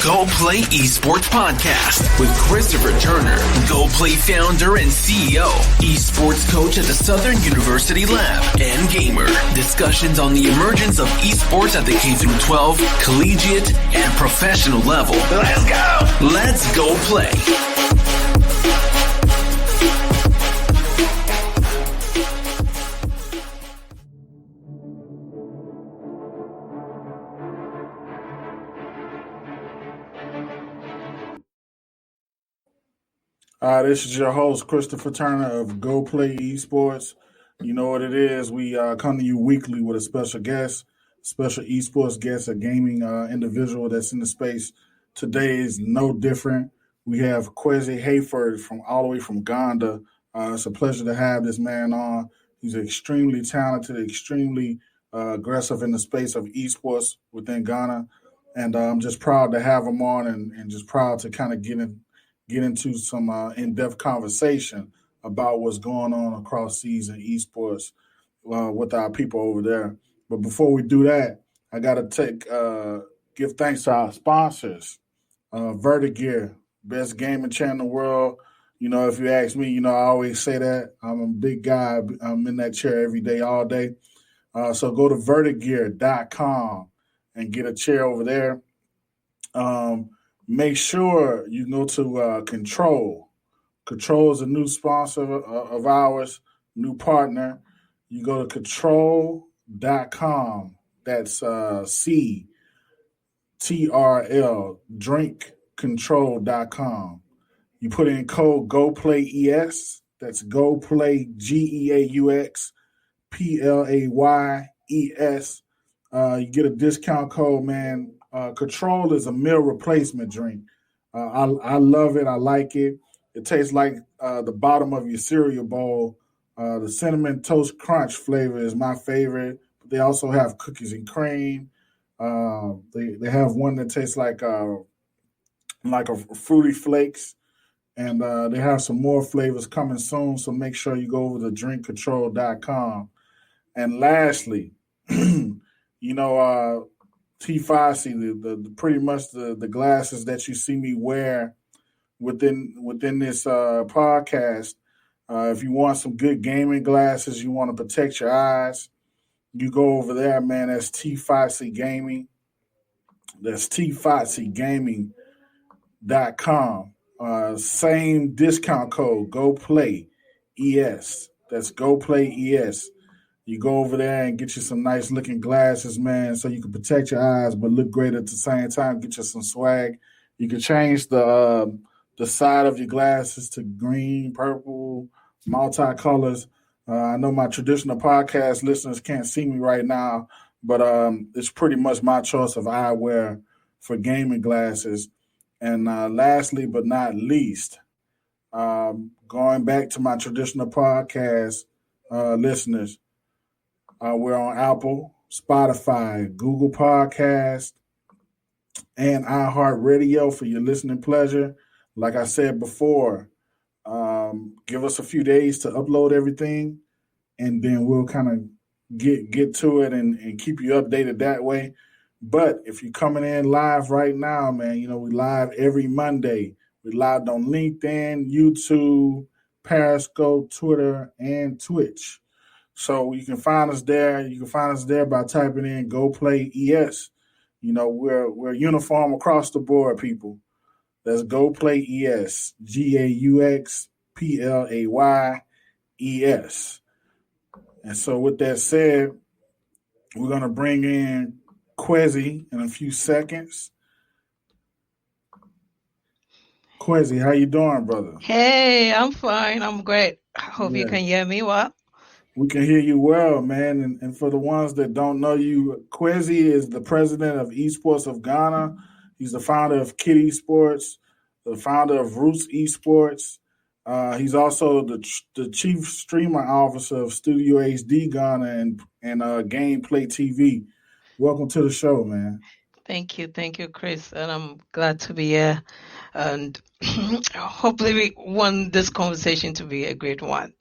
Go Play Esports Podcast with Christopher Turner, Go Play founder and CEO, esports coach at the Southern University Lab, and gamer. Discussions on the emergence of esports at the K-12, collegiate, and professional level. Let's go! Let's go play. This is your host, Christopher Turner of Go Play Esports. You know what it is. We come to you weekly with a special guest, special esports guest, a gaming individual that's in the space. Today is no different. We have Kwesi Hayford from all the way from Ghana. It's a pleasure to have this man on. He's extremely talented, extremely aggressive in the space of esports within Ghana. And I'm just proud to have him on and just proud to kind of get into some in-depth conversation about what's going on across seas and esports with our people over there. But before we do that, I got to give thanks to our sponsors, Vertigear, best gaming channel in the world. You know, if you ask me, you know, I always say that. I'm a big guy. I'm in that chair every day, all day. So go to vertigear.com and get a chair over there. Make sure you go to Control. Control is a new sponsor of ours, new partner. You go to control.com. That's CTRL, drinkcontrol.com. You put in code GOPLAYES. That's GOPLAY, GEAUX, PLAYES. You get a discount code, man. Control is a meal replacement drink. I love it. I like it. It tastes like the bottom of your cereal bowl. The Cinnamon Toast Crunch flavor is my favorite. But they also have cookies and cream. They have one that tastes like a Fruity Flakes. And they have some more flavors coming soon. So make sure you go over to drinkcontrol.com. And lastly, you know, T5C, the pretty much the glasses that you see me wear within this podcast. If you want some good gaming glasses, you want to protect your eyes, you go over there, man. That's T5C Gaming. That's T5CGaming.com. Same discount code, GOPLAYES. That's GOPLAYES. You go over there and get you some nice looking glasses, man, so you can protect your eyes but look great at the same time. Get you some swag. You can change the side of your glasses to green, purple, multicolors. I know my traditional podcast listeners can't see me right now, but it's pretty much my choice of eyewear for gaming glasses. And lastly but not least, going back to my traditional podcast listeners, we're on Apple, Spotify, Google Podcast, and iHeartRadio for your listening pleasure. Like I said before, give us a few days to upload everything, and then we'll kind of get to it and keep you updated that way. But if you're coming in live right now, man, you know, we live every Monday. We live on LinkedIn, YouTube, Periscope, Twitter, and Twitch. So you can find us there. You can find us there by typing in Go Play ES. You know, we're uniform across the board, people. That's Go Play ES. GAUX PLAYES. And so with that said, we're gonna bring in Kwesi in a few seconds. Kwesi, how you doing, brother? Hey, I'm fine. I'm great. I hope you can hear me well. We can hear you well, man. And for the ones that don't know you, Kwesi is the president of Esports of Ghana. He's the founder of Kid Esports, the founder of Roots Esports. He's also the chief streamer officer of Studio HD Ghana and Gameplay TV. Welcome to the show, man. Thank you, Chris, and I'm glad to be here. and hopefully we want this conversation to be a great one.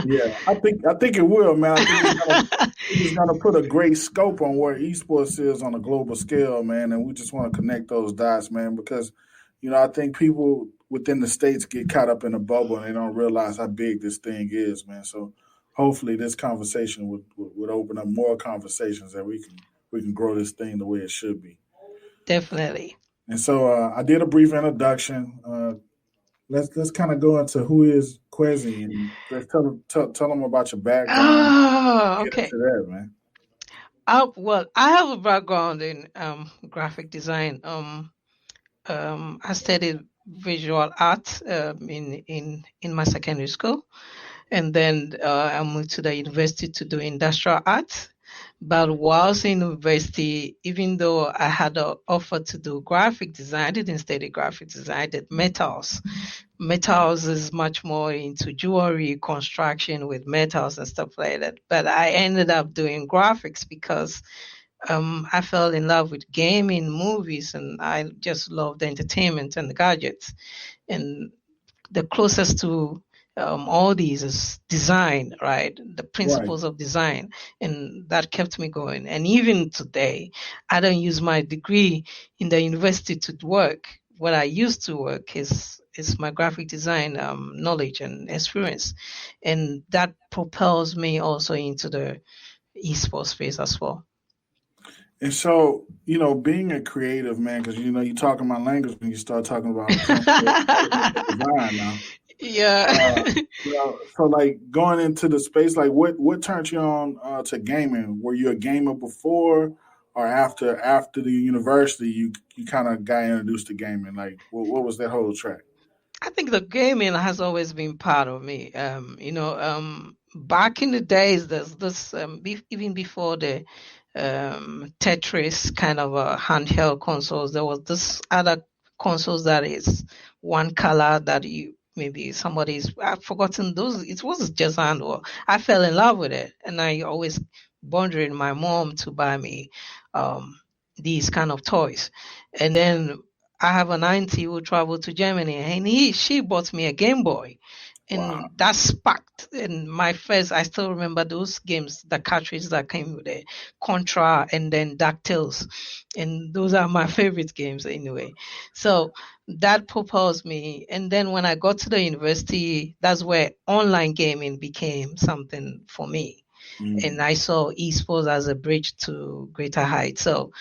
Yeah, I think it will, man. I think it's gonna put a great scope on where esports is on a global scale, man. And we just want to connect those dots, man, because I think people within the states get caught up in a bubble and they don't realize how big this thing is, man. So hopefully this conversation would open up more conversations that we can grow this thing the way it should be. Definitely. And so I did a brief introduction. Let's kind of go into who is Kwesi and let's tell them about your background. Oh, Get okay. into that, man. Well, I have a background in graphic design. I studied visual art in my secondary school, and then I moved to the university to do industrial arts. But whilst in university, even though I had an offer to do graphic design, I didn't study graphic design. I did metals. Metals is much more into jewelry construction with metals and stuff like that. But I ended up doing graphics because I fell in love with gaming, movies, and I just loved entertainment and the gadgets. And the closest to all these is design, right? The principles of design, and that kept me going. And even today, I don't use my degree in the university to work. What I used to work is my graphic design knowledge and experience, and that propels me also into the esports space as well. And so, being a creative, man, because you're talking my language when you start talking about design now. Yeah. So like going into the space, like what turned you on to gaming? Were you a gamer before or after the university you kind of got introduced to gaming? Like what was that whole track? I think the gaming has always been part of me. Back in the days, there's this even before the Tetris kind of handheld consoles, there was this other consoles that is one color that you maybe somebody's I've forgotten those. It was just handheld. I fell in love with it, and I always bothering my mom to buy me these kind of toys, and then I have an auntie who traveled to Germany, and she bought me a Game Boy, Wow. and that sparked. And my first, I still remember those games, the cartridges that came with it, Contra, and then DuckTales, and those are my favorite games anyway. So that propels me. And then when I got to the university, that's where online gaming became something for me, and I saw esports as a bridge to greater heights. So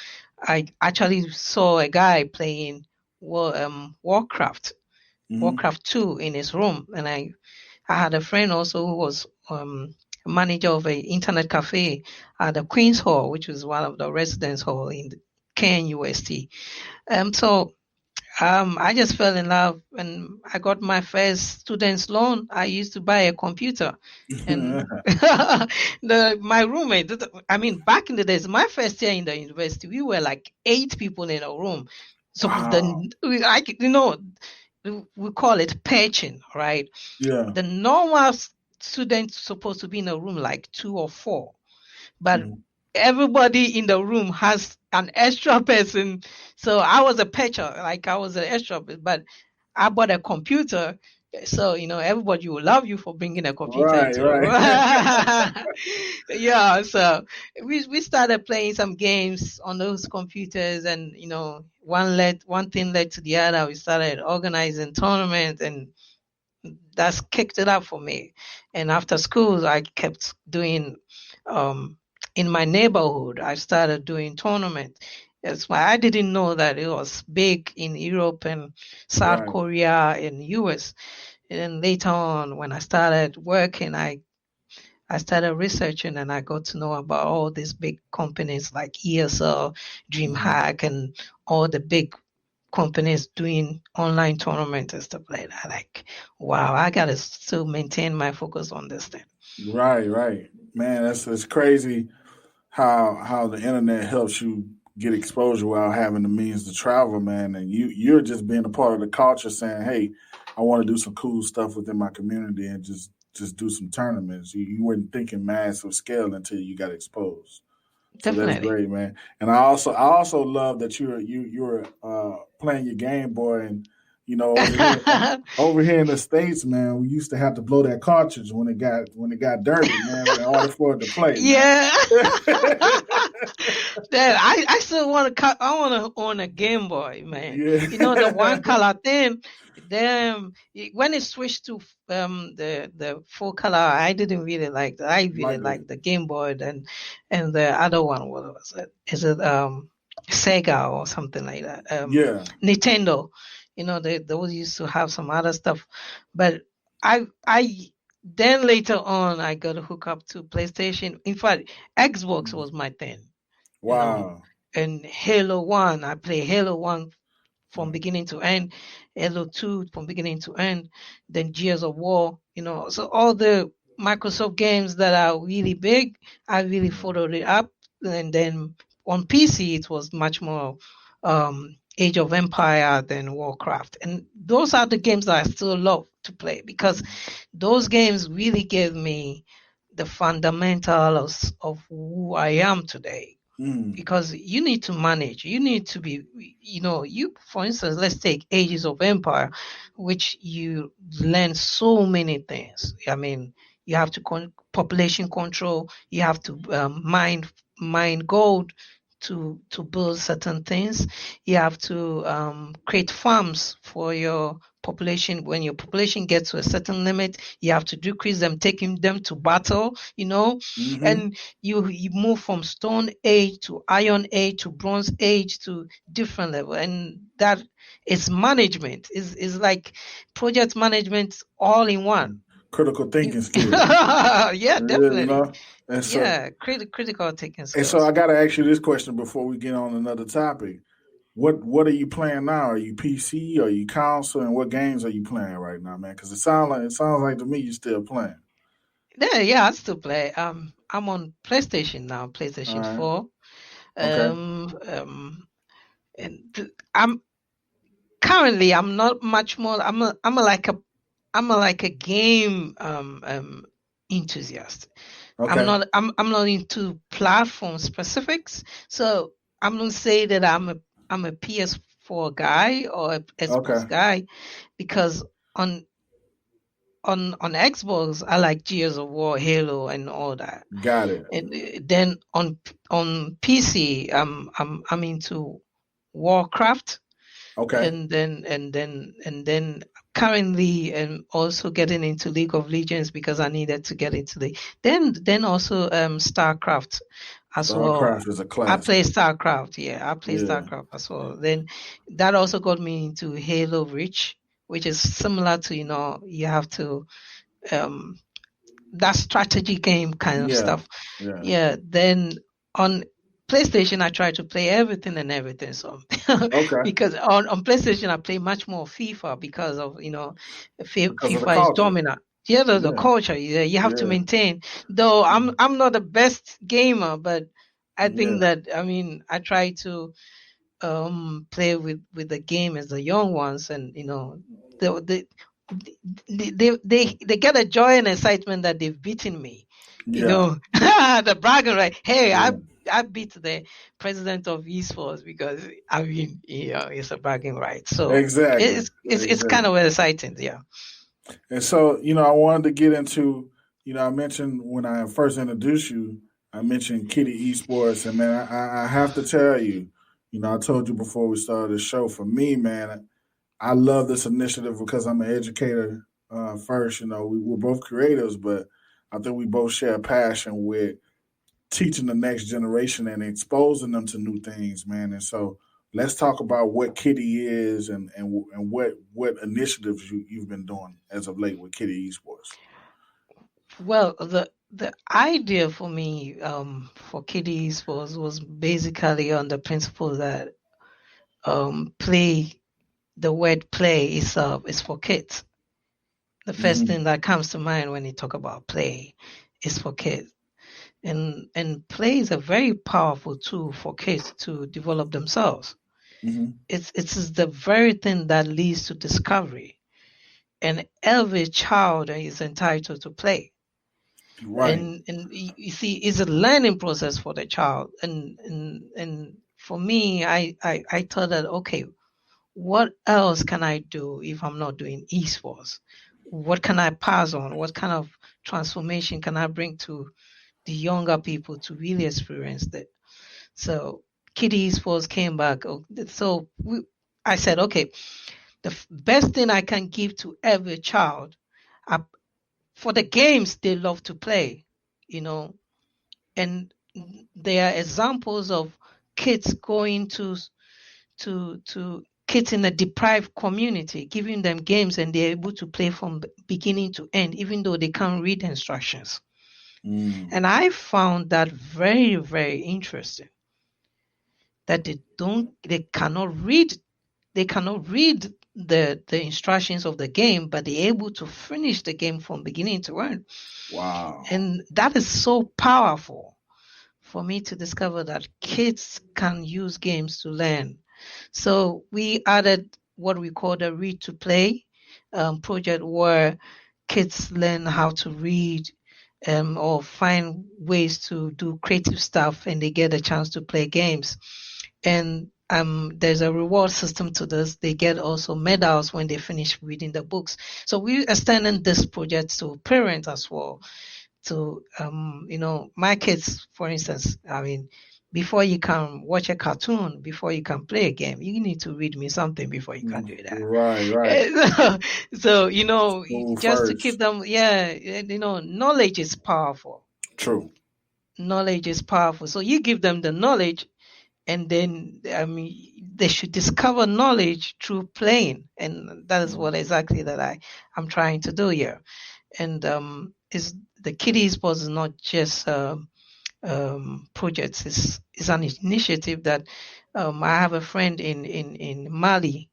I actually saw a guy playing Warcraft 2 in his room, and I had a friend also who was manager of an internet cafe at the Queen's Hall, which was one of the residence hall in the KNUST. So I just fell in love, and I got my first student's loan. I used to buy a computer, and my roommate. I mean, back in the days, my first year in the university, we were like 8 people in a room. So we call it patching, right? Yeah. The normal student supposed to be in a room like 2 or 4, but everybody in the room has an extra person. So I was a patcher, like I was an extra, but I bought a computer. So, everybody will love you for bringing a computer into the room. Yeah, so we started playing some games on those computers, and, one thing led to the other. We started organizing tournaments, and that's kicked it up for me. And after school, I kept doing, in my neighborhood, I started doing tournaments. That's why I didn't know that it was big in Europe and South Korea and US. And then later on, when I started working, I started researching, and I got to know about all these big companies like ESL, DreamHack, and all the big companies doing online tournaments and stuff like that. Like, wow, I gotta still maintain my focus on this thing. Right. Man, it's crazy how the internet helps you get exposure without having the means to travel, man. And you're just being a part of the culture, saying, "Hey, I want to do some cool stuff within my community and just do some tournaments." You weren't thinking massive scale until you got exposed. So Definitely. that's great, man. And I also love that you were playing your Game Boy, and You know, over here in the States, man, we used to have to blow that cartridge when it got dirty, man, in order for it to play. Yeah. Dad, I still want to own a Game Boy, man. Yeah. You know, the one color thing. Then when it switched to the full color, I didn't really like that. I really liked the Game Boy and the other one. What was it? Is it Sega or something like that? Yeah. Nintendo. You know, those used to have some other stuff, but I then later on I got to hook up to PlayStation. In fact, Xbox was my thing. Wow. You know? And Halo 1, I play Halo 1 from beginning to end, Halo 2 from beginning to end, then Gears of War, you know. So all the Microsoft games that are really big, I really followed it up. And then on PC, it was much more Age of Empire than Warcraft. And those are the games that I still love to play because those games really gave me the fundamentals of who I am today. Because you need to manage, you need to be, you know, for instance, let's take Ages of Empire, which you learn so many things. I mean, you have to population control, you have to mine gold to build certain things. You have to create farms for your population. When your population gets to a certain limit, you have to decrease them, taking them to battle, you know. And you move from Stone Age to Iron Age to Bronze Age to different level, and that is management. Is like project management all in one. Critical thinking skills. Yeah, definitely. You know? And so, yeah, critical thinking skills. And so I got to ask you this question before we get on another topic. What are you playing now? Are you PC? Are you console? And what games are you playing right now, man? Because it sounds like to me you're still playing. Yeah, I still play. I'm on PlayStation now, PlayStation 4. Okay. And I'm not much more. I'm like a game enthusiast. Okay. I'm not into platform specifics. So I'm gonna say that I'm a PS4 guy or a Xbox guy, because on Xbox I like Gears of War, Halo, and all that. Got it. And then on PC I'm into Warcraft. Okay. And then currently I'm also getting into League of Legends because I needed to get into then also StarCraft as well. StarCraft is a classic. I play StarCraft, StarCraft as well. Then that also got me into Halo Reach, which is similar to, you know, you have to that strategy game kind of stuff. Yeah. Then on PlayStation, I try to play everything. So because on PlayStation I play much more FIFA because of, you know, FIFA is dominant. Yeah, the culture. Yeah, you have to maintain. Though I'm not the best gamer, but I think that, I mean, I try to play with the game as the young ones, and you know, they get a joy and excitement that they've beaten me. You know, the bragging right. Hey, I beat the president of esports, because I mean, you know, it's a bragging right. So exactly, it's kind of exciting, yeah. And so, you know, I wanted to get into, you know, I mentioned when I first introduced you, I mentioned Kitty Esports, and man, I have to tell you, you know, I told you before we started the show. For me, man, I love this initiative because I'm an educator first. You know, we're both creatives, but I think we both share a passion with teaching the next generation and exposing them to new things, man. And so let's talk about what Kitty is and what initiatives you've been doing as of late with Kitty Esports. Well, the idea for me for Kitty Esports was basically on the principle that the word play is for kids. The first thing that comes to mind when you talk about play is for kids. And play is a very powerful tool for kids to develop themselves. It's the very thing that leads to discovery. And every child is entitled to play. Right. And you see, it's a learning process for the child. And for me, I thought that, okay, what else can I do if I'm not doing esports? What can I pass on? What kind of transformation can I bring to the younger people to really experience that? So Kiddie Esports came back. So I said, okay, the best thing I can give to every child for the games they love to play, and there are examples of kids going to kids in a deprived community, giving them games and they're able to play from beginning to end, even though they can't read instructions. And I found that very, very interesting, that they cannot read the instructions of the game, but they're able to finish the game from beginning to end. Wow. And that is so powerful for me to discover that kids can use games to learn. So we added what we call the Read to Play project, where kids learn how to read or find ways to do creative stuff, and they get a chance to play games. And there's a reward system to this. They get also medals when they finish reading the books. So we extending this project to parents as well. So, my kids, for instance, before you can watch a cartoon, before you can play a game, you need to read me something before you can do that. Right. So, just to keep them, knowledge is powerful. True. Knowledge is powerful. So you give them the knowledge, and then, they should discover knowledge through playing. And that is what exactly that I'm trying to do here. And is the Kiddie Esports is not just projects. It's an initiative that I have a friend in Mali,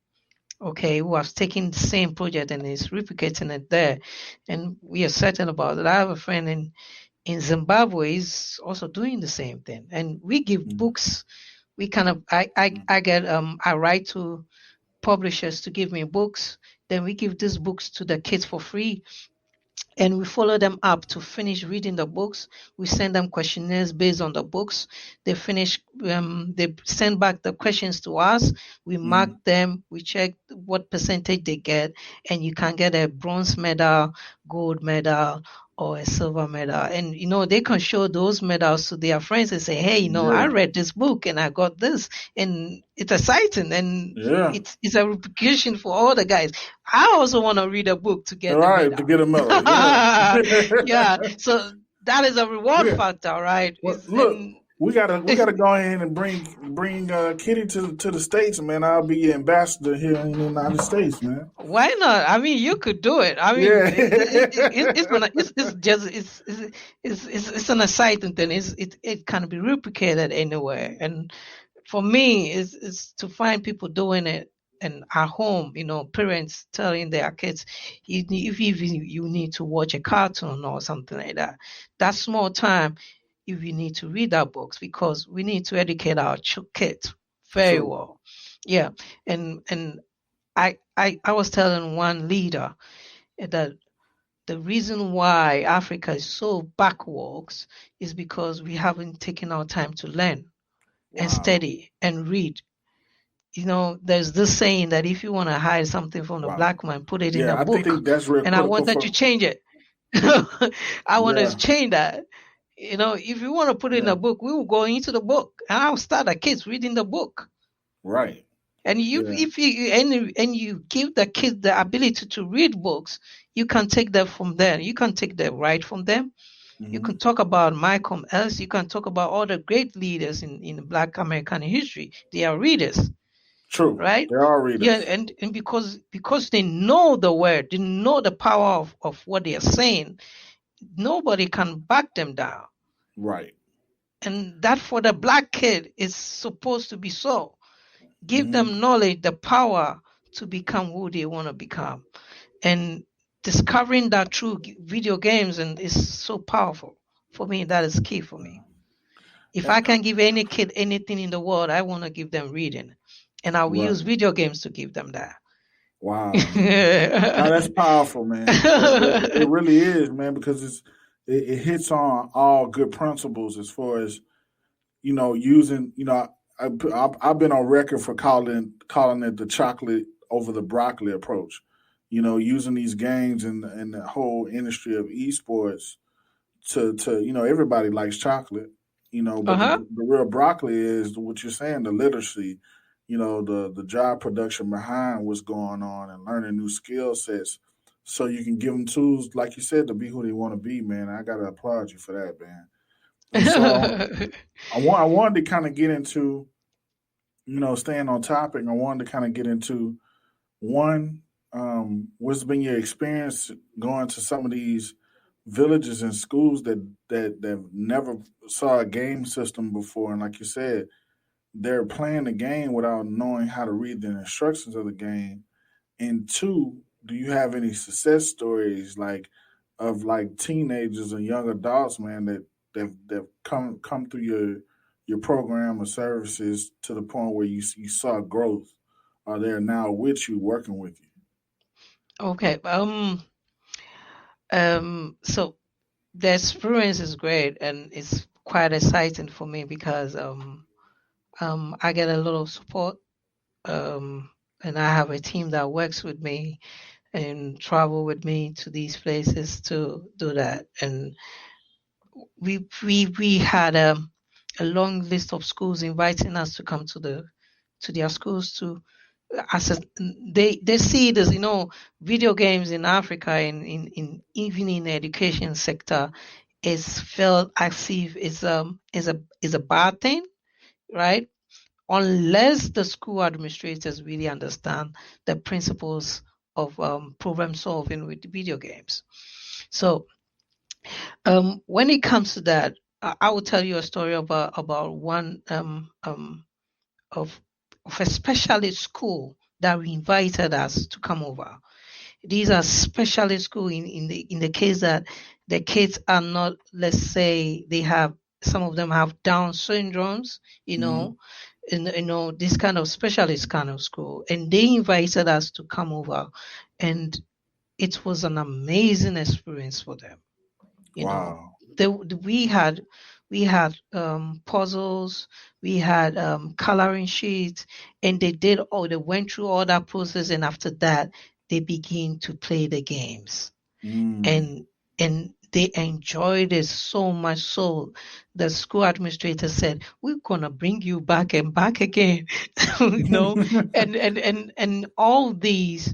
who has taken the same project and is replicating it there. And we are certain about it. I have a friend in Zimbabwe is also doing the same thing. And we give books. We kind of I write to publishers to give me books. Then we give these books to the kids for free. And we follow them up to finish reading the books. We send them questionnaires based on the books. They finish, they send back the questions to us. We mark them. We check what percentage they get. And you can get a bronze medal, gold medal, or a silver medal. And, they can show those medals to their friends and say, hey, I read this book and I got this. And it's exciting. And it's a replication for all the guys. I also want to read a book to get to get a medal. Yeah. So that is a reward factor, right? Well, look, we gotta go ahead and bring Kitty to the States, man. I'll be your ambassador here in the United States, man. Why not? You could do it. It's an exciting thing. It can be replicated anywhere. And for me, it's to find people doing it. And at home, parents telling their kids, if you need to watch a cartoon or something like that, that small time, if you need to read our books, because we need to educate our kids very well. Yeah. And I was telling one leader that the reason why Africa is so backwards is because we haven't taken our time to learn and study and read. There's this saying that if you want to hide something from the black man, put it in a book. I think that's real. And I want that you change it. I want to change that. If you want to put it in a book, we will go into the book, and I'll start the kids reading the book. Right. And if you give the kids the ability to read books, you can take them from there. You can take the right from them. You can talk about Malcolm X. You can talk about all the great leaders in Black American history. They are readers. True. Right? They are readers. Yeah, and because they know the word, they know the power of what they are saying, nobody can back them down. Right. And that for the black kid is supposed to be so. Give them knowledge, the power to become who they want to become. And discovering that through video games is so powerful. For me, that is key for me. If I can give any kid anything in the world, I want to give them reading. And I will use video games to give them that. Wow. Now, that's powerful, man. It really is, man, because it hits on all good principles as far as, using, I've been on record for calling it the chocolate over the broccoli approach. Using these games and the whole industry of esports to everybody likes chocolate, but Uh-huh. the real broccoli is what you're saying, the literacy, the job production behind what's going on and learning new skill sets so you can give them tools, like you said, to be who they want to be, man. I got to applaud you for that, man. And so I wanted to kind of get into, staying on topic. I wanted to kind of get into one, what's been your experience going to some of these villages and schools that never saw a game system before, and like you said, they're playing the game without knowing how to read the instructions of the game. And two, do you have any success stories of teenagers and young adults, man, that come through your program or services to the point where you saw growth? Are they now with you, working with you? Okay. So the experience is great and it's quite exciting for me because I get a lot of support. And I have a team that works with me and travel with me to these places to do that. And we had a long list of schools inviting us to come to their schools to as they see it as video games in Africa in even in the education sector is felt as if is a bad thing, right? Unless the school administrators really understand the principles of problem solving with video games. So when it comes to that, I will tell you a story about one of a specialist school that invited us to come over. These are specialist school in the case that the kids are not, let's say they have, some of them have Down syndromes, Mm-hmm. this kind of specialist kind of school, and they invited us to come over, and it was an amazing experience for them. Wow. We had puzzles, we had coloring sheets, and they went through all that process, and after that they begin to play the games, Mm. and they enjoyed it so much so the school administrator said, we're gonna bring you back and back again. you know and all these,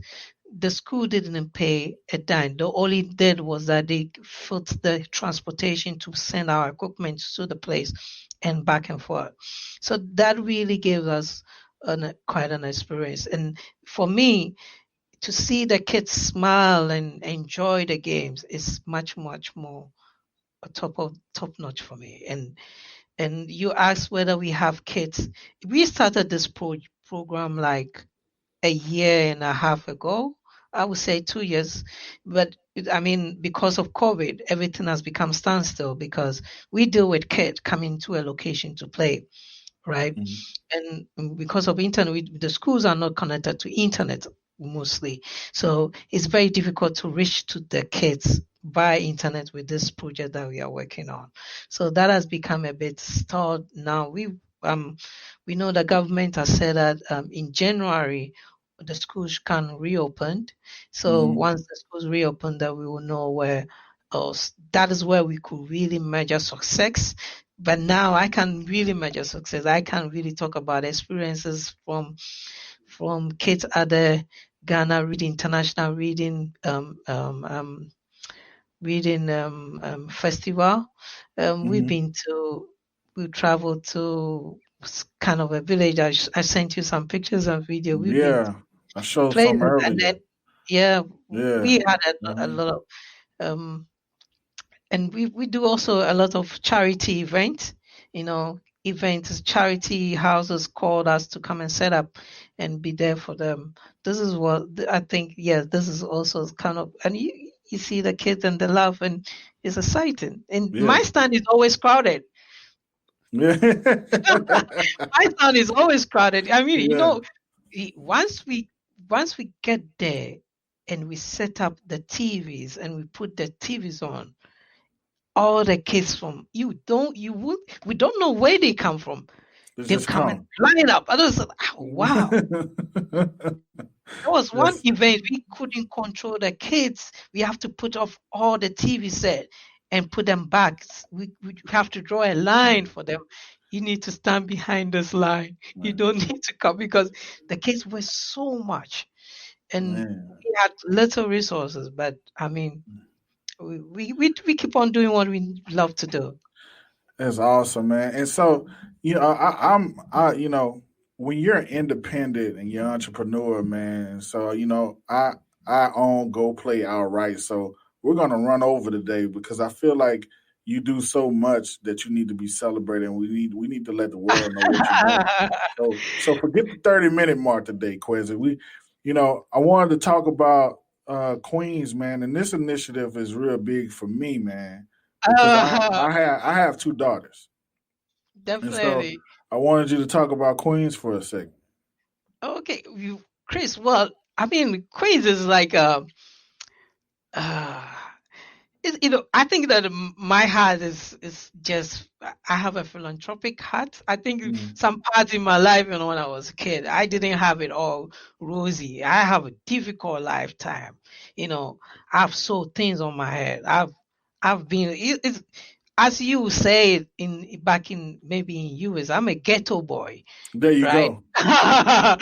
the school didn't pay a dime. The only did was that they put the transportation to send our equipment to the place and back and forth. So that really gave us quite an experience. And for me, to see the kids smile and enjoy the games is much, much more a top notch for me. And you asked whether we have kids. We started this program like a year and a half ago. I would say 2 years, but I mean, because of COVID, everything has become standstill because we deal with kids coming to a location to play, right? Mhm. And because of internet, the schools are not connected to internet mostly, so it's very difficult to reach to the kids by internet with this project that we are working on. So that has become a bit stalled now. We know the government has said that in January the schools can reopen. So Mhm. once the schools reopen, that we will know where. That is where we could really measure success. But now I can really measure success. I can really talk about experiences from kids at the Ghana Reading International Reading Festival. Mhm. We traveled to kind of a village. I sent you some pictures and video. We've been to Yeah, I showed some places, and earlier. then yeah, Yeah. we had a Mhm. lot of um and we do also a lot of charity events, you know, events, charity houses called us to come and set up and be there for them. This is what I think. Yeah, this is also kind of, and you see the kids and the love, and it's exciting. And my Yeah. stand is always crowded. Yeah. My stand is always crowded. I mean, Yeah. once we get there and we set up the TVs and we put the TVs on, all the kids from, you don't you would we don't know where they come from. They've come and line up. I was like, oh, wow. There was one event we couldn't control the kids. We have to put off all the TV set and put them back. We have to draw a line for them. You need to stand behind this line. You don't need to come because the kids were so much, and we had little resources. But I mean, we keep on doing what we love to do. That's awesome, man. And so, you know, I you know, when you're independent and you're an entrepreneur, man. So, you know, I own Go Play outright. So we're gonna run over today because I feel like you do so much that you need to be celebrated, and we need to let the world know what you're doing. So forget the 30-minute mark today, Kwesi. I wanted to talk about Queens, man, and this initiative is real big for me, man. Because I have two daughters. Definitely. So I wanted you to talk about Queens for a second. Okay, Chris. Well, I mean, Queens is like I think that my heart is just, I have a philanthropic heart. I think some parts in my life, when I was a kid, I didn't have it all rosy. I have a difficult lifetime. I've saw things on my head. I've been, it's, as you say back in maybe in US, I'm a ghetto boy. There you go. I'm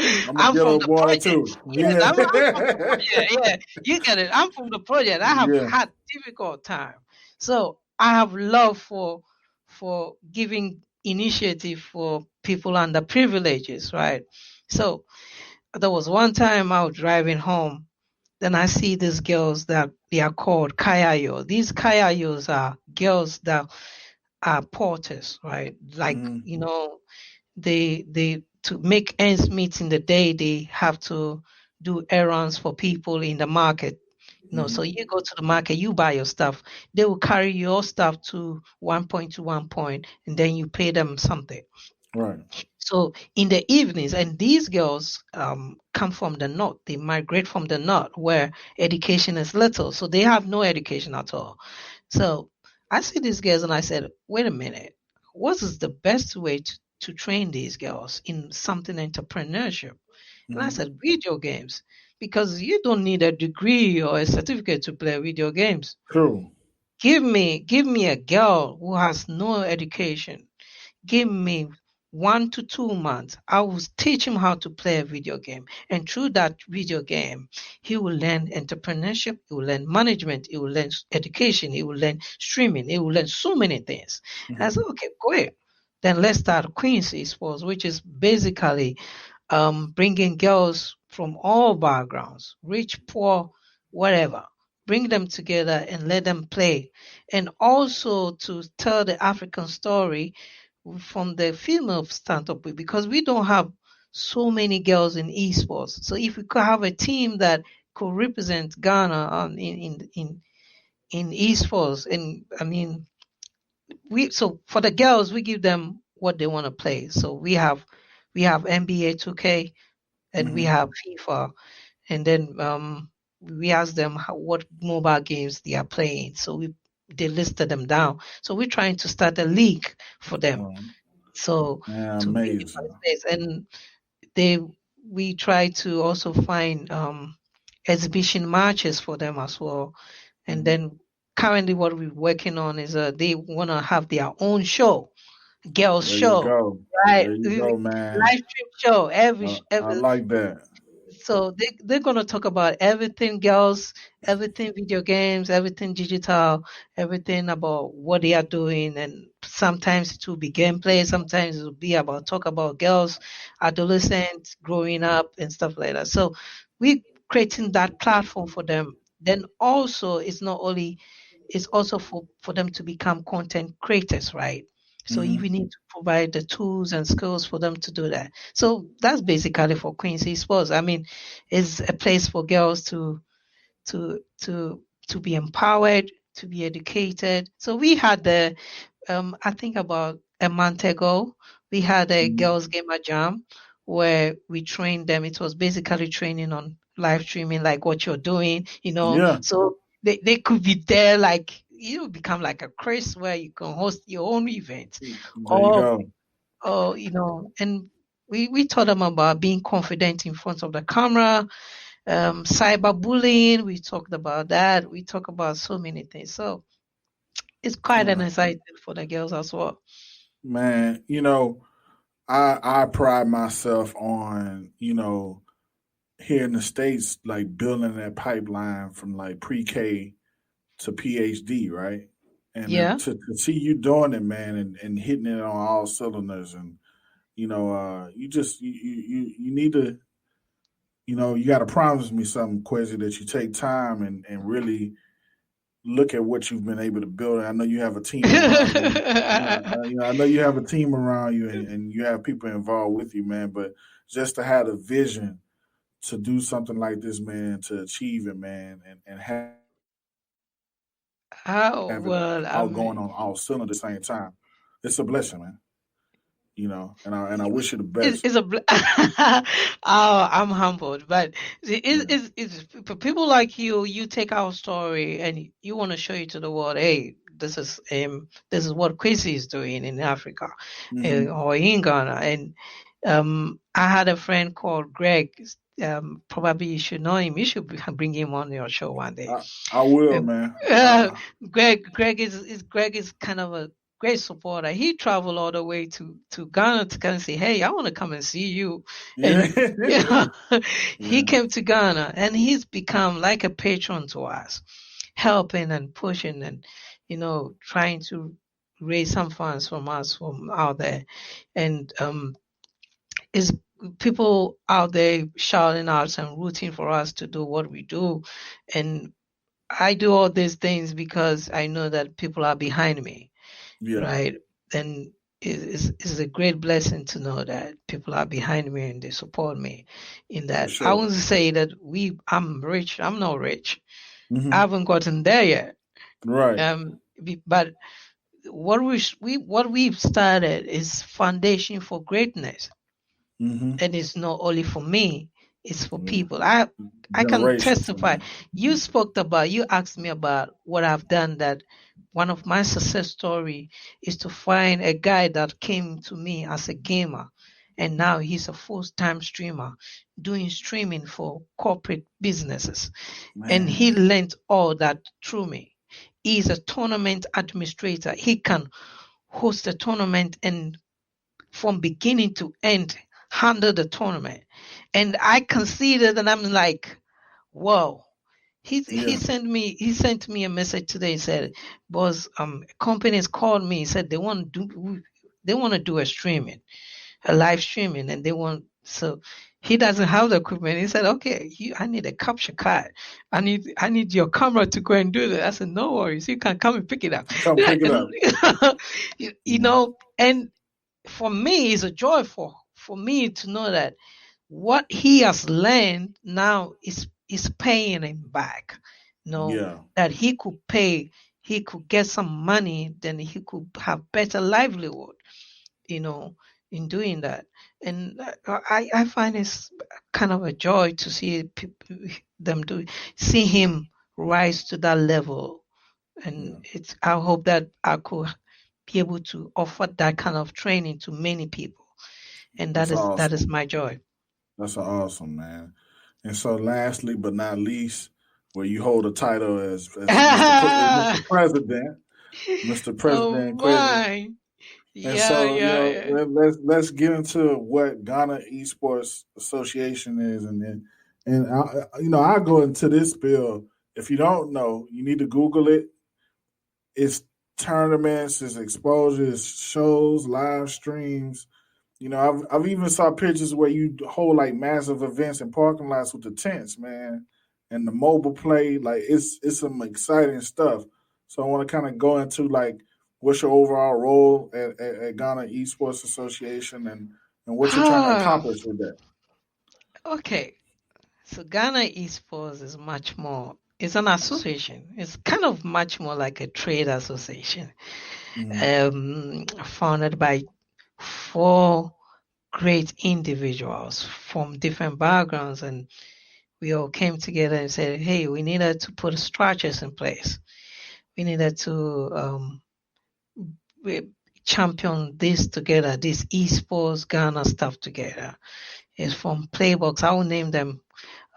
from the boy project too. Yes, I'm from the project. Yeah, you get it. I'm from the project. I have had difficult time, so I have love for giving initiative for people underprivileges, right? So there was one time I was driving home. Then I see these girls that they are called kayayo. These kayayos are girls that are porters, right? Like, they to make ends meet in the day, they have to do errands for people in the market. So you go to the market, you buy your stuff. They will carry your stuff to one point, and then you pay them something. Right. So in the evenings, and these girls come from the north. They migrate from the north where education is little. So they have no education at all. So I see these girls and I said, wait a minute, what is the best way to train these girls in something entrepreneurship? And I said, video games, because you don't need a degree or a certificate to play video games. True. Give me a girl who has no education. Give me 1 to 2 months. I will teach him how to play a video game. And through that video game, he will learn entrepreneurship, he will learn management, he will learn education, he will learn streaming, he will learn so many things. I said, okay, great. Then let's start Kwesi Esports, which is basically bringing girls from all backgrounds, rich, poor, whatever. Bring them together and let them play. And also to tell the African story from the female standpoint, because we don't have so many girls in esports. So if we could have a team that could represent Ghana in esports, and I mean, so for the girls, we give them what they want to play. So we have NBA 2K and we have FIFA, and then we ask them what mobile games they are playing. So they listed them down. So we're trying to start a league for them. So amazing. And we try to also find exhibition matches for them as well. And then currently what we're working on is they want to have their own show, girls show, right? There you go, man. Live stream show. I like that. So they're going to talk about everything girls, everything video games, everything digital, everything about what they are doing. And sometimes it will be gameplay. Sometimes it will be talk about girls, adolescents growing up and stuff like that. So we're creating that platform for them. Then also it's also for them to become content creators, right? So we need to provide the tools and skills for them to do that. So that's basically for Kwesi Esports. I mean, it's a place for girls to be empowered, to be educated. So we had I think about a month ago, we had a girls gamer jam where we trained them. It was basically training on live streaming, like what you're doing, So they could be there, like become like a Chris where you can host your own event. There you go. Oh, and we taught them about being confident in front of the camera, cyberbullying. We talked about that. We talk about so many things. So it's quite an exciting for the girls as well. Man, I pride myself on, here in the States, like building that pipeline from like pre-K to PhD, right? And then Yeah. to see you doing it, man, and hitting it on all cylinders, and you just you need to, you got to promise me something, Kwesi, that you take time and really look at what you've been able to build. I know you have a team around you. I know you have a team around you, and you have people involved with you, man. But just to have a vision to do something like this, man, to achieve it, man, and have it Oh, all well, going on all cylinders at the same time, it's a blessing, man. And I wish you the best. it's oh, I'm humbled, but Yeah. it's for people like you. You take our story and you want to show it to the world. Hey, this is what Kwesi is doing in Africa, Mm-hmm. or in Ghana. And I had a friend called Greg. Probably you should know him. You should bring him on your show one day. I will, Um, man. uh, Greg is kind of a great supporter. He traveled all the way to Ghana to kind of say, "Hey, I want to come and see you." Yeah. And yeah, he Yeah. came to Ghana, and he's become like a patron to us, helping and pushing and trying to raise some funds from us from out there, and is people out there shouting out and rooting for us to do what we do, and I do all these things because I know that people are behind me, Yeah. right? And it's a great blessing to know that people are behind me and they support me in For that. I sure. wouldn't say that I'm rich. I'm not rich. I Mm-hmm. haven't gotten there yet. Right. But what we've started is foundation for greatness, Mm-hmm. and it's not only for me, it's for Yeah. people. I can Generations, testify. man. You asked me about what I've done. That one of my success story is to find a guy that came to me as a gamer, and now he's a full-time streamer doing streaming for corporate businesses, and he Man. learned all that through me. He's a tournament administrator. He can host a tournament and from beginning to end handle the tournament. And I considered and I'm like, whoa. Yeah. He sent me a message today. He said, boss, companies called me, said they want to do a live streaming, and they want so he doesn't have the equipment. He said, okay, I need a capture card. I need your camera to go and do that. I said, no worries, you can come and pick it up. Come pick it up. Yeah. And for me, it's a joy for me to know that what he has learned now is paying him back. Yeah. That he could get some money, then he could have better livelihood, you know, in doing that. And I find it's kind of a joy to see see him rise to that level. Yeah. And I hope that I could be able to offer that kind of training to many people. And That's that is awesome. my joy. That's awesome, man. And so, lastly but not least, where you hold a title as Mr. President, Mr. Oh President Kwesi. my. And Yeah, so, yeah, yeah. let's get into what Ghana Esports Association is, and then I go into this bill. If you don't know, you need to Google it. It's tournaments, it's exposure, it's shows, live streams. I've even saw pictures where you hold like massive events in parking lots with the tents, man, and the mobile play. Like it's some exciting stuff. So I want to kind of go into like what's your overall role at Ghana Esports Association, and what you're trying to Ah, accomplish with that. okay. So Ghana Esports is much more. It's an association. It's kind of much more like a trade association, Mm-hmm. founded by four great individuals from different backgrounds, and we all came together and said, "Hey, we needed to put structures in place. We needed to champion this together, this esports Ghana stuff together, is from Playbox. I will name them.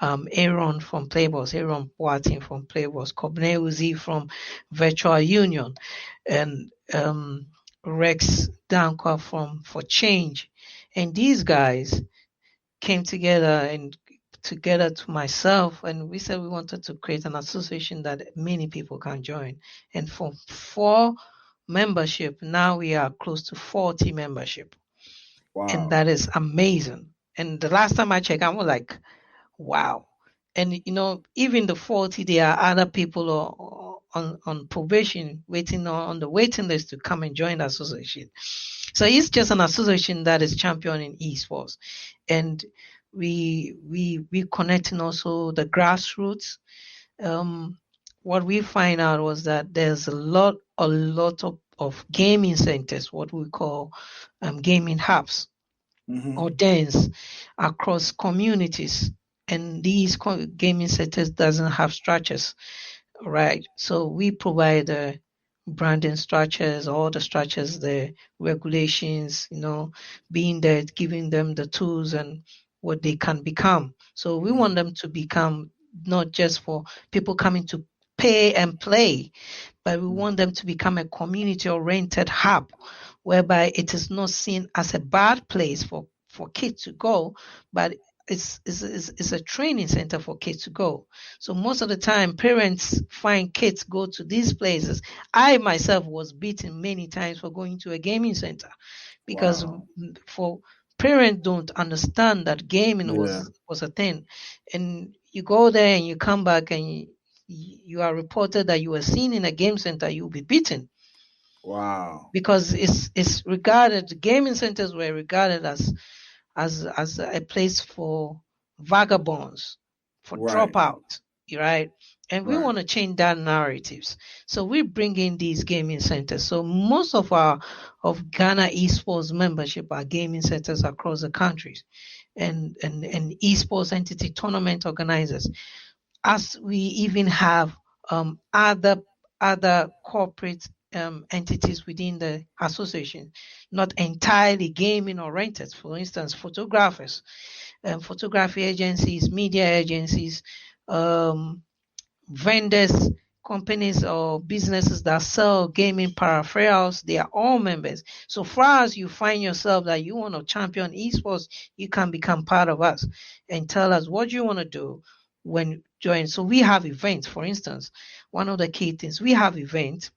Aaron from Playbox, Aaron Boating from Playbox, Kobne Uzi from Virtual Union, and Rex Dankwa from For Change. And these guys came together to myself, and we said we wanted to create an association that many people can join. And from 4 membership, now we are close to 40 membership. Wow. And that is amazing. And the last time I checked, I was like, wow. And even the 40, there are other people on probation waiting on the waiting list to come and join the association. So it's just an association that is championing esports. And we connecting also the grassroots. What we find out was that there's a lot of gaming centers, what we call gaming hubs or dens across communities. And these gaming centers doesn't have structures, right? So we provide the branding structures, all the structures, the regulations, being there, giving them the tools and what they can become. So we want them to become not just for people coming to pay and play, but we want them to become a community-oriented hub whereby it is not seen as a bad place for kids to go, but it's a training center for kids to go. So most of the time, parents find kids go to these places. I myself was beaten many times for going to a gaming center because for parents don't understand that gaming was a thing. And you go there and you come back and you are reported that you were seen in a game center, you'll be beaten. Wow. Because it's regarded, gaming centers were regarded as a place for vagabonds, for dropout, right? And we want to change that narratives. So we bring in these gaming centers. So most of Ghana Esports membership are gaming centers across the countries, and esports entity tournament organizers. As we even have other corporate entities within the association, not entirely gaming oriented. For instance, photographers, photography agencies, media agencies, vendors, companies or businesses that sell gaming peripherals, they are all members. So far as you find yourself that you want to champion esports, you can become part of us and tell us what you want to do when you join. So we have events, for instance. One of the key things, we have events.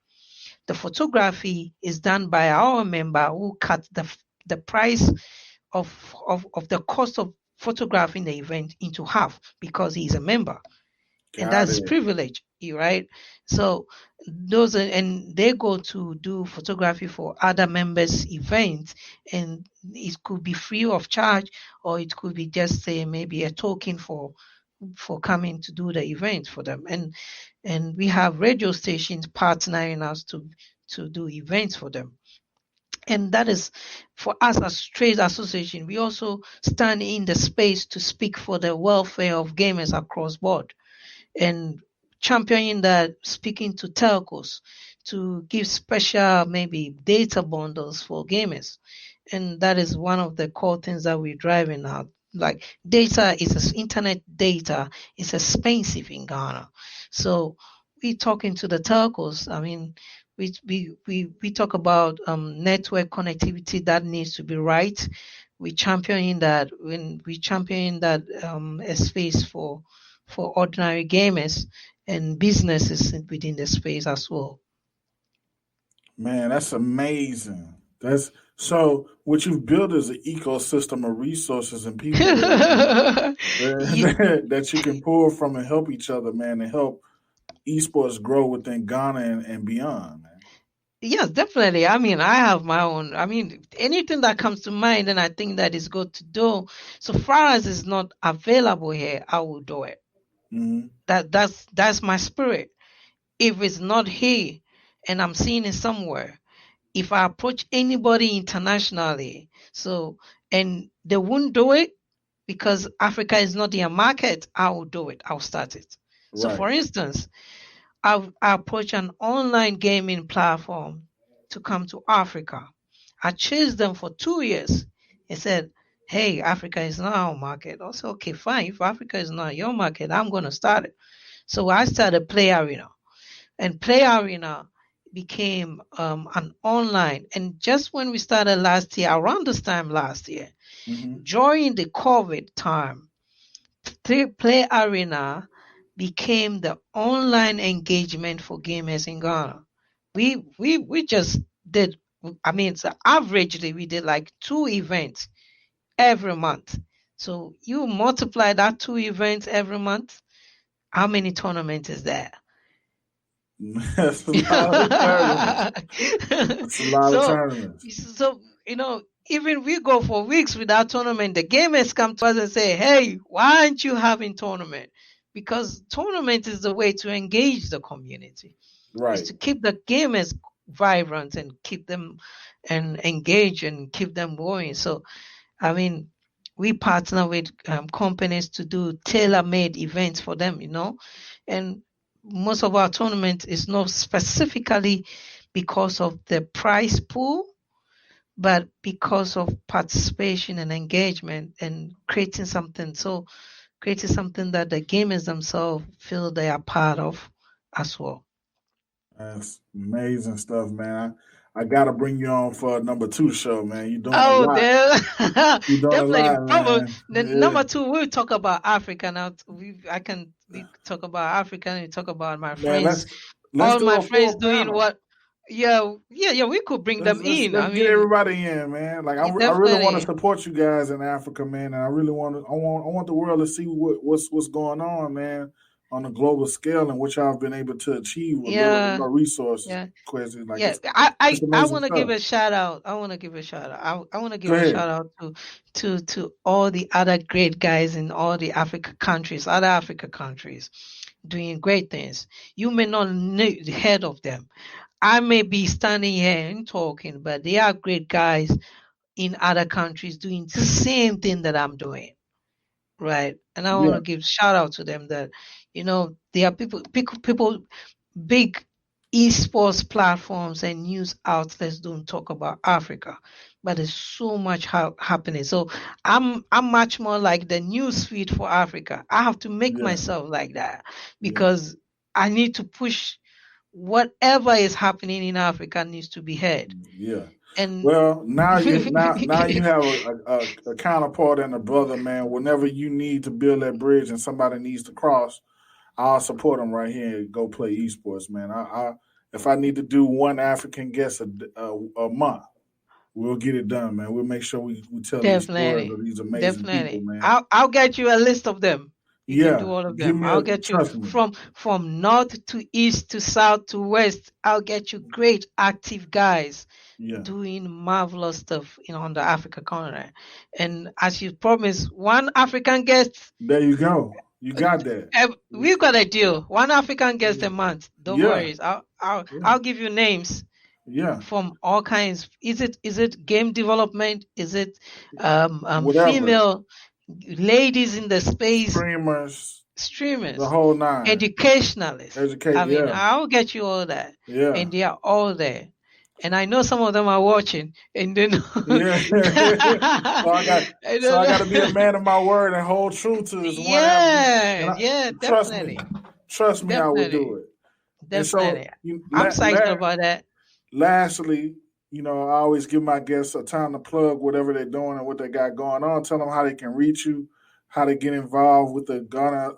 The photography is done by our member who cut the price of the cost of photographing the event into half because he's a member. And that's privilege, right? So those and they go to do photography for other members' events, and it could be free of charge, or it could be just say maybe a token for coming to do the event for them. And we have radio stations partnering us to do events for them. And that is for us as trade association. We also stand in the space to speak for the welfare of gamers across board, and championing that, speaking to telcos to give special maybe data bundles for gamers. And that is one of the core things that we're driving out. Like data internet data is expensive in Ghana. So we talking to the telcos. I mean, we talk about network connectivity that needs to be right. We championing that a space for ordinary gamers and businesses within the space as well. Man, that's amazing. That's so what you've built is an ecosystem of resources and people that you can pull from and help each other, man, and help esports grow within Ghana and beyond, man. Yes, definitely. I mean, I have my own. I mean, anything that comes to mind, and I think that is good to do. So far as it's not available here, I will do it. Mm-hmm. That's my spirit. If it's not here, and I'm seeing it somewhere, if I approach anybody internationally, and they won't do it because Africa is not their market, I will do it. I'll start it. Right. So, for instance, I approach an online gaming platform to come to Africa. I chased them for 2 years. He said, hey, Africa is not our market. I said, okay, fine. If Africa is not your market, I'm going to start it. So I started Play Arena. And Play Arena became an online. And just when we started last year, around this time last year, during the COVID time, Play Arena became the online engagement for gamers in Ghana. We just did, I mean, so averagely we did like 2 events every month. So you multiply that 2 events every month, how many tournaments is there? That's a lot of tournaments. That's a lot of tournaments. So, even we go for weeks without tournament, the gamers come to us and say, hey, why aren't you having tournament? Because tournament is the way to engage the community. Right. It's to keep the gamers vibrant and keep them and engage and keep them going. So, I mean, we partner with companies to do tailor-made events for them, and most of our tournament is not specifically because of the prize pool, but because of participation and engagement and creating something that the gamers themselves feel they are part of as well. That's amazing stuff, man. I gotta bring you on for a number 2 show, man. You're doing a lot. You're doing definitely. a lot, man. Number 2, we'll talk about Africa now. We talk about Africa and we talk about my friends. Let's all do my a friends full doing panel. what? Yeah. We could bring them in. Let's get everybody in, man. Like I really want to support you guys in Africa, man. And I really want the world to see what's going on, man, on a global scale and what y'all have been able to achieve with little resources. Yeah. Question. Like, I want to give a shout out. I want to give a shout out to all the other great guys in all the other Africa countries doing great things. You may not know the head of them. I may be standing here and talking, but they are great guys in other countries doing the same thing that I'm doing. Right. And I want to give shout out to them that, there are people, big esports platforms and news outlets don't talk about Africa, but there's so much happening. So I'm much more like the news feed for Africa. I have to make myself like that because I need to push whatever is happening in Africa needs to be heard. Yeah. And well, now you have a counterpart and a brother, man. Whenever you need to build that bridge and somebody needs to cross, I'll support them right here and go play esports, man. If I need to do one African guest a month, we'll get it done, man. We'll make sure we tell these stories of these amazing people, man. I'll get you a list of them. You can do all of them. I'll get you from north to east to south to west. I'll get you great active guys doing marvelous stuff on the Africa continent. And as you promised, one African guest. There you go. You got that. We've got a deal. One African guest a month. Don't worry. I'll give you names. Yeah. From all kinds. Is it game development? Is it female ladies in the space? Streamers. The whole nine. Educationalists. I'll get you all that. Yeah. And they are all there. And I know some of them are watching, and then so I got to be a man of my word and hold true to this. Definitely. Trust me, I will do it. Definitely. I'm excited about that. Lastly, I always give my guests a time to plug whatever they're doing and what they got going on. Tell them how they can reach you, how to get involved with the Ghana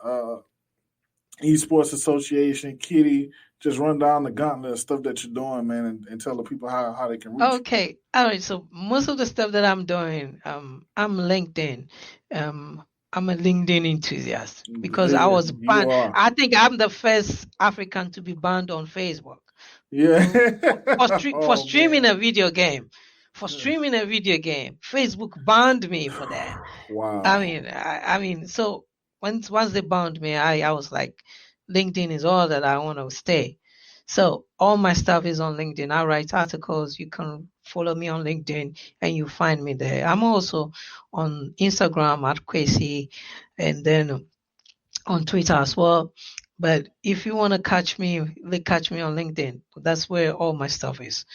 Esports Association, Kitty. Just run down the gauntlet of stuff that you're doing, man, and tell the people how they can reach you. Okay. All right. So most of the stuff that I'm doing, I'm LinkedIn. I'm a LinkedIn enthusiast because I was banned. I think I'm the first African to be banned on Facebook. Yeah. For streaming a video game. Streaming a video game. Facebook banned me for that. Wow. I mean, so once they banned me, I was like, LinkedIn is all that I want to stay. So all my stuff is on LinkedIn. I write articles. You can follow me on LinkedIn and you find me there. I'm also on Instagram at Kwesi and then on Twitter as well. But if you want to catch me on LinkedIn. That's where all my stuff is.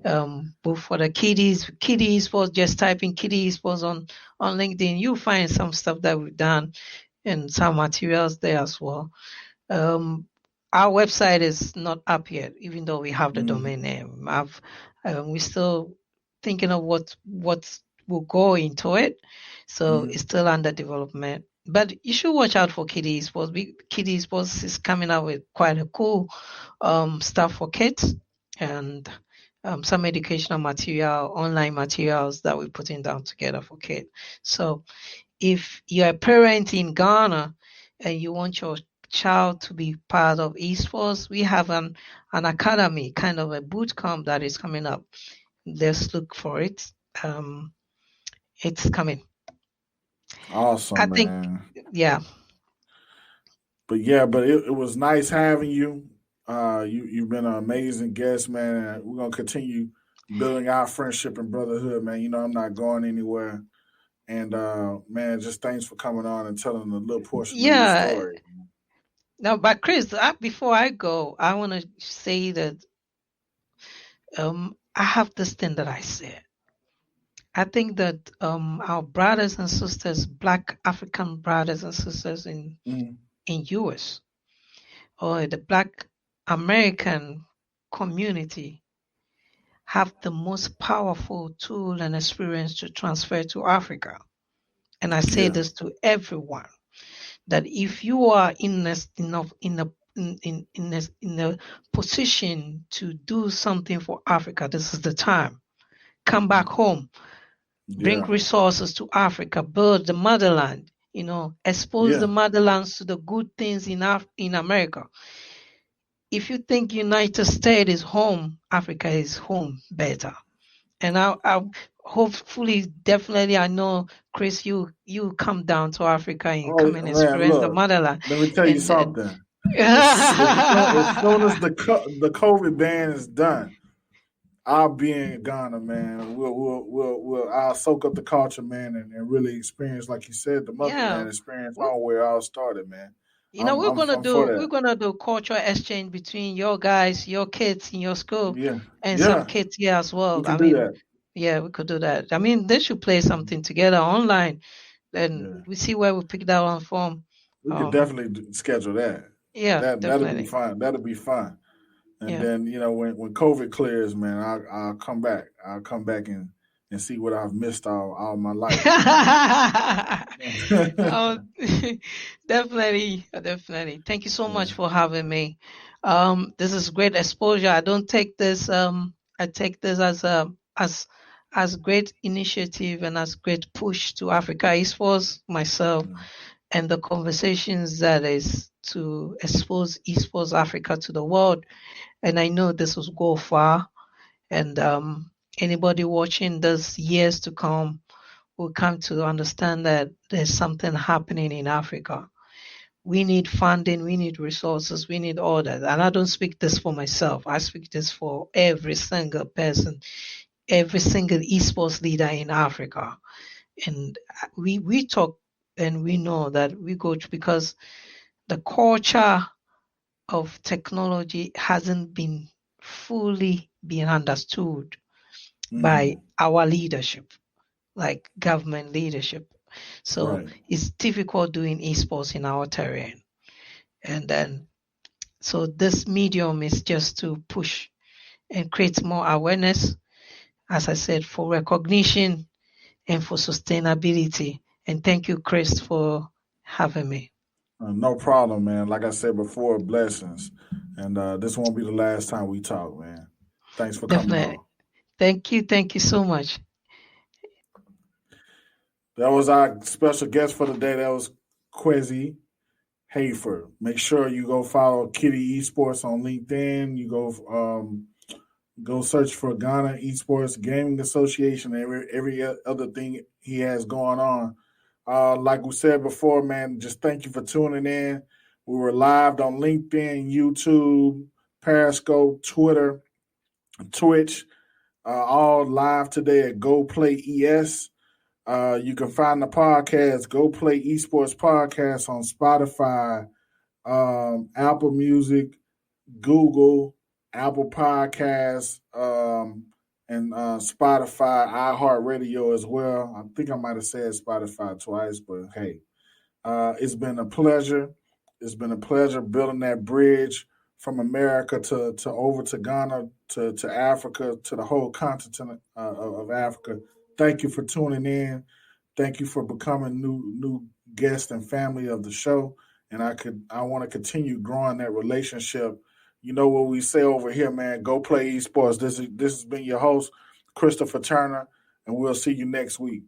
Both for the Kiddie Esports, just type in Kiddie Esports on LinkedIn. You'll find some stuff that we've done and some materials there as well. Our website is not up yet, even though we have the domain name. We're still thinking of what will go into it, so it's still under development. But you should watch out for Kiddie Esports. Kiddie Esports is coming out with quite a cool stuff for kids and some educational material, online materials that we're putting down together for kids. So if you're a parent in Ghana and you want your child to be part of esports, we have an academy, kind of a boot camp that is coming up. Just look for it. It's coming. Awesome, I man. think, yeah. But it was nice having you. You've been an amazing guest, man. We're gonna continue building our friendship and brotherhood, man. You know, I'm not going anywhere. And man, just thanks for coming on and telling a little portion of your story. Now, but Chris, before I go, I want to say that I have this thing that I said. I think that our brothers and sisters, Black African brothers and sisters in US or the Black American community have the most powerful tool and experience to transfer to Africa. And I say this to everyone, that if you are in a position to do something for Africa, this is the time. Come back home, bring resources to Africa, build the motherland, expose the motherlands to the good things in America. If you think United States is home, Africa is home better. And I hopefully, definitely, I know, Chris, you come down to Africa and come and experience the motherland. Let me tell you something. As soon as the COVID ban is done, I'll be in Ghana, man. I'll soak up the culture, man, and really experience, like you said, the motherland experience on where it all started, man. We're gonna do cultural exchange between your guys, your kids in your school, and some kids here as well. We could do that. I mean, they should play something together online, and we see where we pick that one from. We could definitely schedule that. Yeah, that'll be fun. That'll be fun. And then when COVID clears, man, I'll come back. I'll come back and see what I've missed all my life. Definitely. Thank you so much for having me. This is great exposure. I don't take this. I take this as great initiative and as great push to Africa Esports myself, and the conversations that is to expose Esports Africa to the world. And I know this will go far. And anybody watching this years to come will come to understand that there's something happening in Africa. We need funding, we need resources, we need all that. And I don't speak this for myself. I speak this for every single person, every single esports leader in Africa. And we talk and we know that we go to, because the culture of technology hasn't been fully being understood by our leadership, like government leadership. So it's difficult doing esports in our terrain. And then, so this medium is just to push and create more awareness, as I said, for recognition and for sustainability. And thank you, Chris, for having me. No problem, man. Like I said before, blessings. And this won't be the last time we talk, man. Thanks for coming on. Thank you so much. That was our special guest for the day. That was Kwesi Hayford. Make sure you go follow Kiddie Esports on LinkedIn. You go search for Ghana Esports Gaming Association and every other thing he has going on. Like we said before, man, just thank you for tuning in. We were live on LinkedIn, YouTube, Periscope, Twitter, Twitch, all live today at Go Play ES. You can find the podcast, Go Play Esports Podcast, on Spotify, Apple Music, Google, Apple Podcasts, and Spotify, iHeartRadio as well. I think I might have said Spotify twice, but hey, it's been a pleasure. It's been a pleasure building that bridge from America to over to Ghana, to Africa, to the whole continent of Africa. Thank you for tuning in. Thank you for becoming new guest and family of the show. And I want to continue growing that relationship. You know what we say over here, man. Go play esports. This has been your host, Christopher Turner, and we'll see you next week.